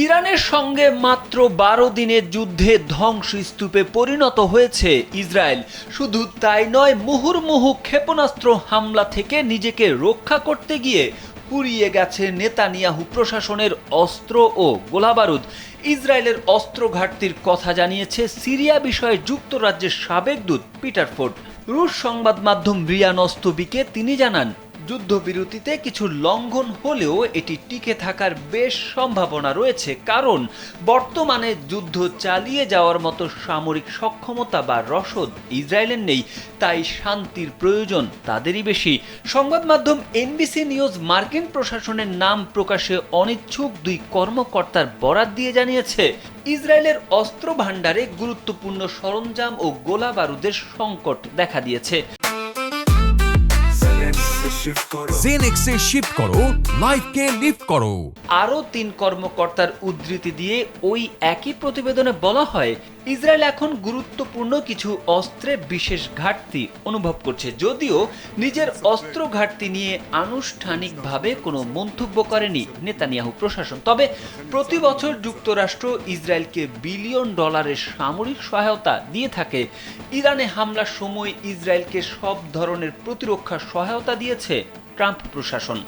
ইরানের সঙ্গে মাত্র ১২ দিনের যুদ্ধে ধ্বংসস্তূপে পরিণত হয়েছে ইসরায়েল। শুধু তাই নয়, মুহুর্মুহু ক্ষেপণাস্ত্র হামলা থেকে নিজেকে রক্ষা করতে গিয়ে পুড়িয়ে গেছে নেতানিয়াহু প্রশাসনের অস্ত্র ও গোলাবারুদ। ইসরায়েলের অস্ত্র ঘাটতির কথা জানিয়েছে সিরিয়া বিষয়ে যুক্তরাজ্যের সাবেক দূত পিটার ফোর্ড। রুশ সংবাদ মাধ্যম রিয়া নস্তবিকে তিনি জানান, যুদ্ধবিরতিতে কিছু লঙ্ঘন হলেও এটি টিকে থাকার বেশ সম্ভাবনা রয়েছে, কারণ বর্তমানে যুদ্ধ চালিয়ে যাওয়ার মতো সামরিক সক্ষমতা বা রসদ ইসরায়েলের নেই, তাই শান্তির প্রয়োজন তাদেরই বেশি। সংবাদ মাধ্যম এনবিসি নিউজ মার্কিন প্রশাসনের নাম প্রকাশে অনিচ্ছুক দুই কর্মকর্তার বরাত দিয়ে জানিয়েছে, ইসরায়েলের অস্ত্র ভাণ্ডারে গুরুত্বপূর্ণ সরঞ্জাম ও গোলা বারুদের সংকট দেখা দিয়েছে। জেনেক্সে শিফট করো, লাইফকে লিফট করো। আরও ৩ কর্মকর্তার উদ্ধৃতি দিয়ে ওই একই প্রতিবেদনে বলা হয়, ইসরায়েল এখন গুরুত্বপূর্ণ কিছু অস্ত্রে বিশেষ ঘাটতি অনুভব করছে, যদিও নিজের অস্ত্র ঘাটতি নিয়ে আনুষ্ঠানিকভাবে কোনো মন্তব্য করেনি নেতানিয়াহু প্রশাসন। তবে প্রতি বছর যুক্তরাষ্ট্র ইসরায়েলকে বিলিয়ন ডলারের সামরিক সহায়তা দিয়ে থাকে। ইরানে হামলার সময় ইসরায়েলকে সব ধরনের প্রতিরক্ষা সহায়তা দিয়েছে ট্রাম্প প্রশাসন।